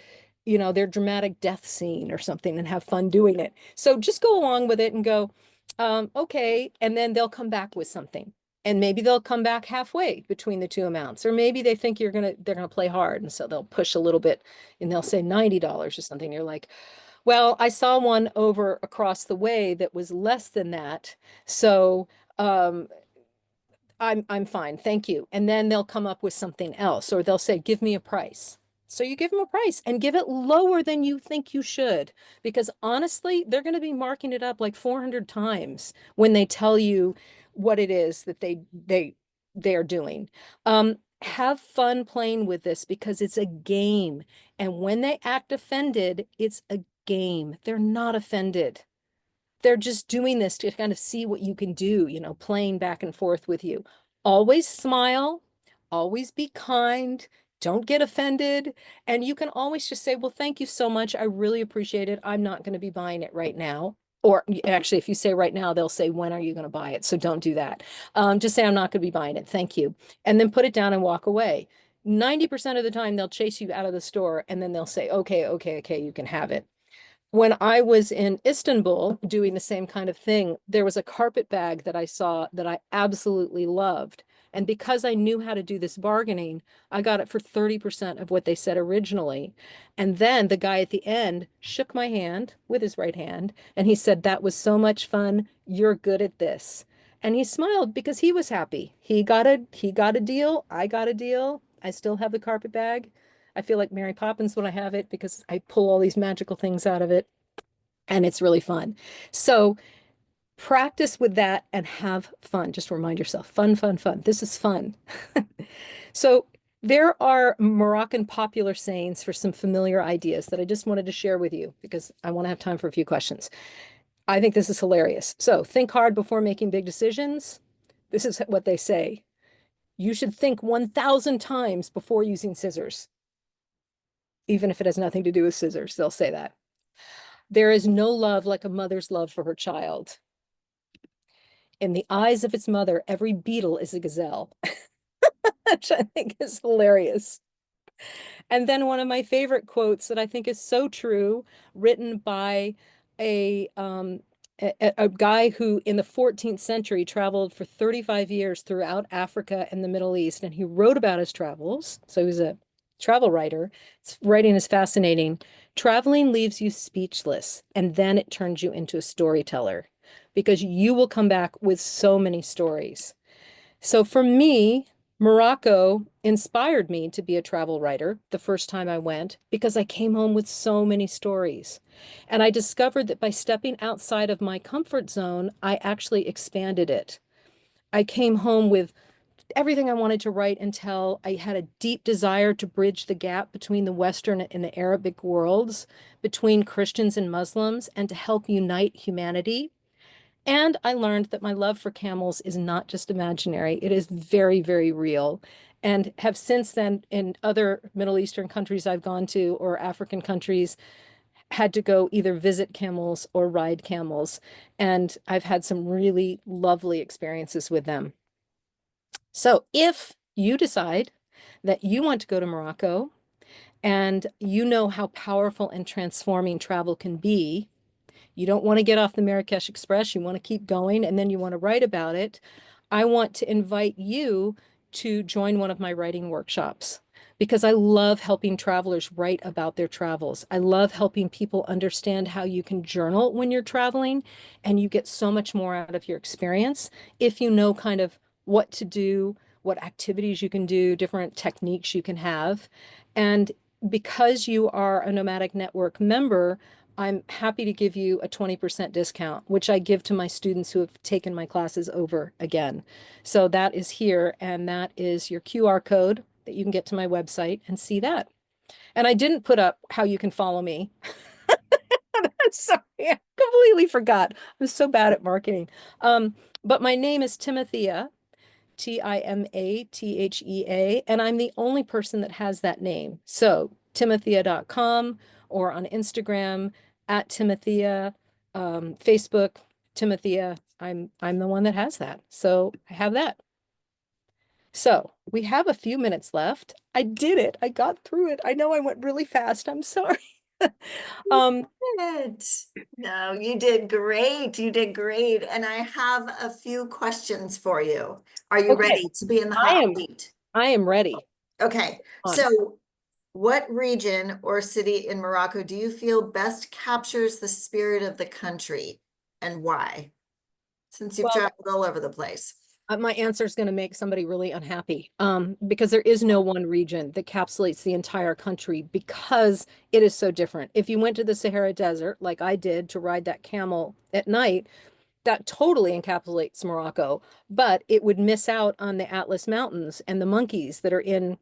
their dramatic death scene or something and have fun doing it. So just go along with it and go, okay. And then they'll come back with something. And maybe they'll come back halfway between the two amounts, or maybe they think they're gonna play hard, and so they'll push a little bit, and they'll say $90 or something. You're like, well, I saw one over across the way that was less than that, so um, I'm fine, thank you. And then they'll come up with something else, or they'll say, give me a price. So you give them a price and give it lower than you think you should, because honestly, they're going to be marking it up like 400 times when they tell you what it is that they're doing. Have fun playing with this because it's a game. And when they act offended, it's a game. They're not offended. They're just doing this to kind of see what you can do, playing back and forth with you. Always smile, always be kind, don't get offended. And you can always just say, well, thank you so much. I really appreciate it. I'm not going to be buying it right now. Or actually, if you say right now, they'll say, when are you going to buy it? So don't do that. Just say, I'm not going to be buying it. Thank you. And then put it down and walk away. 90% of the time, they'll chase you out of the store and then they'll say, okay, okay, okay, you can have it. When I was in Istanbul doing the same kind of thing, there was a carpet bag that I saw that I absolutely loved. And because I knew how to do this bargaining, I got it for 30% of what they said originally. And then the guy at the end shook my hand with his right hand and he said, that was so much fun. You're good at this. And he smiled because he was happy. He got a deal. I got a deal. I still have the carpet bag. I feel like Mary Poppins when I have it because I pull all these magical things out of it and it's really fun. So practice with that and have fun. Just remind yourself, fun, fun, fun. This is fun. So there are Moroccan popular sayings for some familiar ideas that I just wanted to share with you because I want to have time for a few questions. I think this is hilarious. So think hard before making big decisions. This is what they say. You should think 1,000 times before using scissors, even if it has nothing to do with scissors. They'll say that. There is no love like a mother's love for her child. In the eyes of its mother, every beetle is a gazelle, which I think is hilarious. And then one of my favorite quotes that I think is so true, written by a um, a guy who in the 14th century traveled for 35 years throughout Africa and the Middle East, and he wrote about his travels. So he was a travel writer. Writing is fascinating. Traveling leaves you speechless, and then it turns you into a storyteller because you will come back with so many stories. So for me, Morocco inspired me to be a travel writer the first time I went because I came home with so many stories. And I discovered that by stepping outside of my comfort zone, I actually expanded it. I came home with everything I wanted to write and tell. I had a deep desire to bridge the gap between the Western and the Arabic worlds, between Christians and Muslims, and to help unite humanity. And I learned that my love for camels is not just imaginary, it is very, very real. And have since then, in other Middle Eastern countries I've gone to or African countries, had to go either visit camels or ride camels. And I've had some really lovely experiences with them. So if you decide that you want to go to Morocco and you know how powerful and transforming travel can be, you don't want to get off the Marrakech Express, you want to keep going, and then you want to write about it, I want to invite you to join one of my writing workshops because I love helping travelers write about their travels. I love helping people understand how you can journal when you're traveling, and you get so much more out of your experience if you know kind of what to do, what activities you can do, different techniques you can have. And because you are a Nomadic Network member, I'm happy to give you a 20% discount, which I give to my students who have taken my classes over again. So that is here, and that is your QR code that you can get to my website and see that. And I didn't put up how you can follow me. Sorry, I completely forgot. I'm so bad at marketing. But my name is Timothea, Timathea, and I'm the only person that has that name. So timothea.com or on Instagram at Timothea, Facebook, Timothea. I'm the one that has that. So I have that. So we have a few minutes left. I did it. I got through it. I know I went really fast. I'm sorry. Um, it. No, you did great. You did great. And I have a few questions for you. Are you Okay, ready to be in the I hot am seat? I am ready. Okay, On. so what region or city in Morocco do you feel best captures the spirit of the country and why? Since you've Well, traveled all over the place. my answer is going to make somebody really unhappy, because there is no one region that encapsulates the entire country because it is so different. If you went to the Sahara Desert, like I did, to ride that camel at night, that totally encapsulates Morocco, but it would miss out on the Atlas Mountains and the monkeys that are in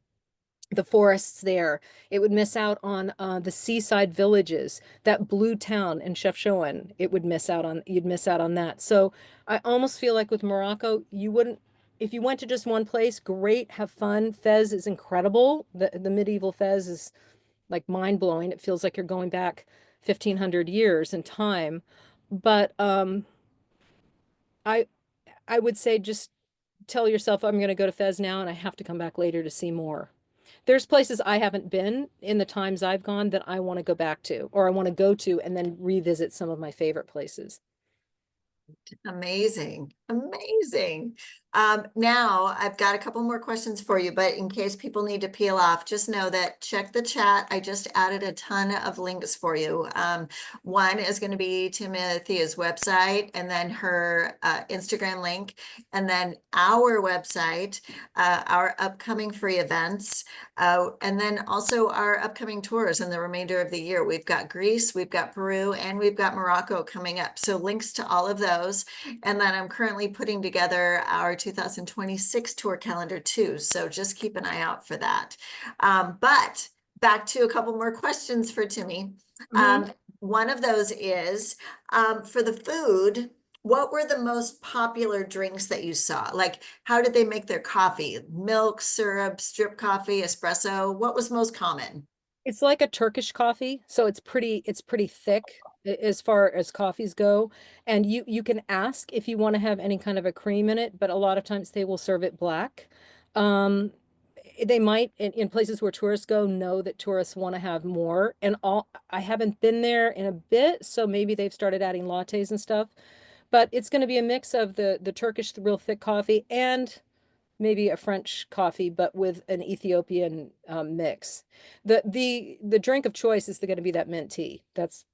the forests there. It would miss out on the seaside villages, that blue town in Chefchaouen. You'd miss out on that. So I almost feel like with Morocco, you wouldn't, if you went to just one place, great, have fun. Fez is incredible. The medieval Fez is like mind blowing. It feels like you're going back 1500 years in time. But I I would say just tell yourself I'm going to go to Fez now and I have to come back later to see more. There's places I haven't been in the times I've gone that I want to go back to, or I want to go to and then revisit some of my favorite places. Amazing, amazing. Now I've got a couple more questions for you, but in case people need to peel off, just know that check the chat. I just added a ton of links for you. One is going to be Timothea's website and then her Instagram link, and then our website, our upcoming free events, and then also our upcoming tours in the remainder of the year. We've got Greece, we've got Peru, and we've got Morocco coming up. So links to all of those. And then I'm currently putting together our 2026 tour calendar too. So just keep an eye out for that. But back to a couple more questions for Timmy. Mhm. One of those is for the food, what were the most popular drinks that you saw? Like, how did they make their coffee? Milk, syrup, drip coffee, espresso? What was most common? It's like a Turkish coffee, so it's pretty thick as far as coffees go. And you can ask if you want to have any kind of a cream in it, but a lot of times they will serve it black. Um, they might in places where tourists go know that tourists want to have more. And all I haven't been there in a bit, so maybe they've started adding lattes and stuff. But it's going to be a mix of the Turkish, the real thick coffee, and maybe a French coffee, but with an Ethiopian mix. The drink of choice is going to be that mint tea. That's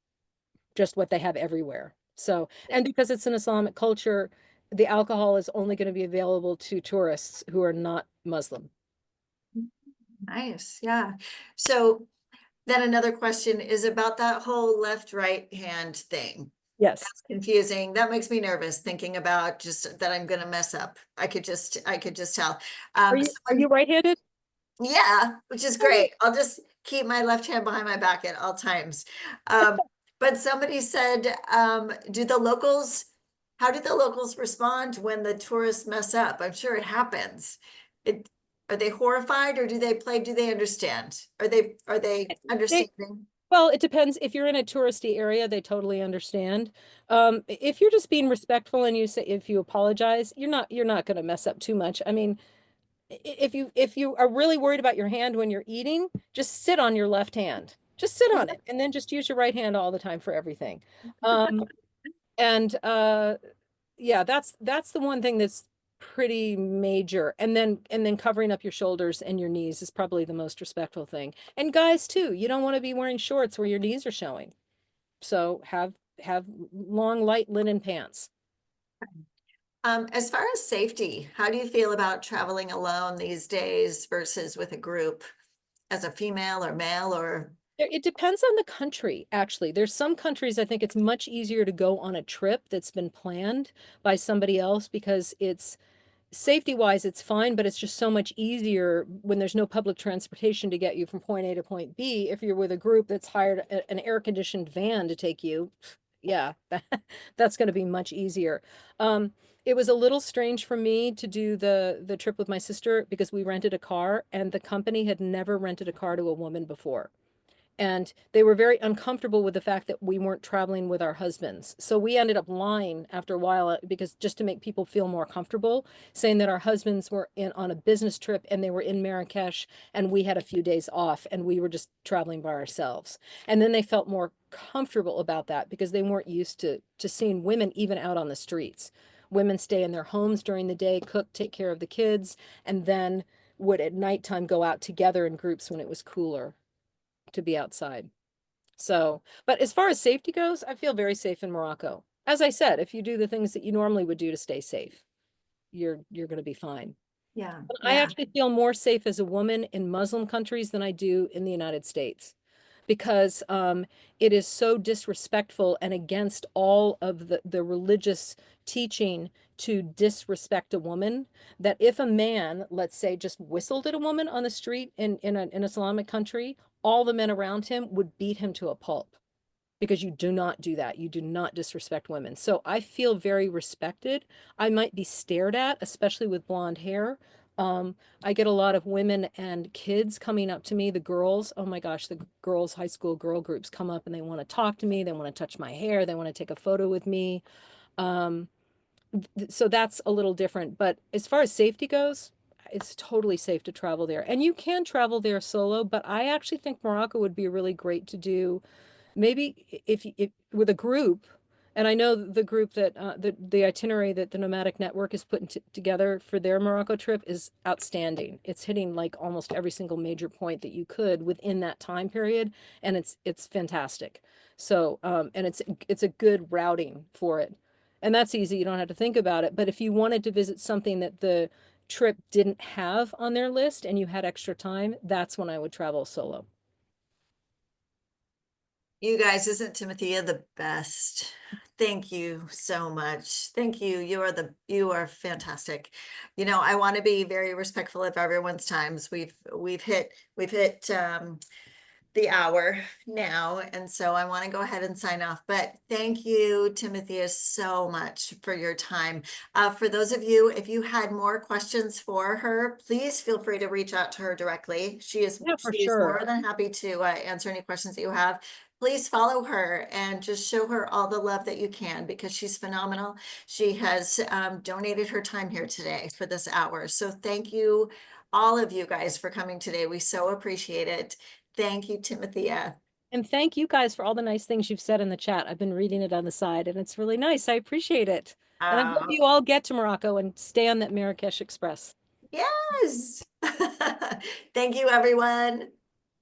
just what they have everywhere. So, and because it's an Islamic culture, the alcohol is only going to be available to tourists who are not Muslim. Nice, yeah. So then another question is about that whole left right hand thing. Yes. That's confusing. That makes me nervous thinking about just that I'm gonna mess up. I could just tell. Are you right-handed? Yeah, which is Oh, great. I'll just keep my left hand behind my back at all times. Um, but somebody said, how do the locals respond when the tourists mess up? I'm sure it happens. It, are they horrified or do they understand? Are they they, understanding? well, it depends. If you're in a touristy area, they totally understand. If you're just being respectful and you say if you apologize, you're not going to mess up too much. I mean, if you are really worried about your hand when you're eating, just sit on your left hand. Just sit on it and then just use your right hand all the time for everything. Um, and yeah, that's the one thing that's pretty major. And then covering up your shoulders and your knees is probably the most respectful thing. And guys too, you don't want to be wearing shorts where your knees are showing. So have long light linen pants. As far as safety, how do you feel about traveling alone these days versus with a group as a female or male or It depends on the country, actually. There's some countries I think it's much easier to go on a trip that's been planned by somebody else because it's safety wise, it's fine, but it's just so much easier when there's no public transportation to get you from point A to point B. If you're with a group that's hired an air conditioned van to take you, yeah, that's going to be much easier. Um, it was a little strange for me to do the trip with my sister because we rented a car and the company had never rented a car to a woman before. And they were very uncomfortable with the fact that we weren't traveling with our husbands. So we ended up lying after a while because just to make people feel more comfortable, saying that our husbands were in on a business trip and they were in Marrakech and we had a few days off and we were just traveling by ourselves. And then they felt more comfortable about that because they weren't used to seeing women even out on the streets. Women stay in their homes during the day, cook, take care of the kids, and then would at nighttime go out together in groups when it was cooler to be outside. So, but as far as safety goes, I feel very safe in Morocco. As I said, if you do the things that you normally would do to stay safe, you're going to be fine. Yeah, But I yeah. actually feel more safe as a woman in Muslim countries than I do in the United States because it is so disrespectful and against all of the religious teaching to disrespect a woman that if a man, let's say, just whistled at a woman on the street in an Islamic country, all the men around him would beat him to a pulp because you do not do that. You do not disrespect women. So I feel very respected. I might be stared at, especially with blonde hair. Um, I get a lot of women and kids coming up to me, the girls. Oh my gosh, the girls, high school girl groups come up and they want to talk to me. They want to touch my hair. They want to take a photo with me. Um, so that's a little different. But as far as safety goes, it's totally safe to travel there. And you can travel there solo, but I actually think Morocco would be really great to do maybe if with a group, and I know the group that the itinerary that the Nomadic Network is putting together for their Morocco trip is outstanding. It's hitting like almost every single major point that you could within that time period, and it's fantastic. So, and it's a good routing for it, and that's easy. You don't have to think about it. But if you wanted to visit something that the trip didn't have on their list and you had extra time, that's when I would travel solo. You guys, isn't Timothea the best? Thank you so much. Thank you. You are fantastic. You know, I want to be very respectful of everyone's times. We've hit the hour now, and so I want to go ahead and sign off. But thank you, Timothea, so much for your time. For those of you, if you had more questions for her, please feel free to reach out to her directly. Yeah, for She is sure. more than happy to answer any questions that you have. Please follow her and just show her all the love that you can because she's phenomenal. She has donated her time here today for this hour. So thank you, all of you guys, for coming today. We so appreciate it. Thank you, Timothea. And thank you guys for all the nice things you've said in the chat. I've been reading it on the side and it's really nice. I appreciate it. And I hope Uh, you all get to Morocco and stay on that Marrakesh Express. yes. Thank you, everyone.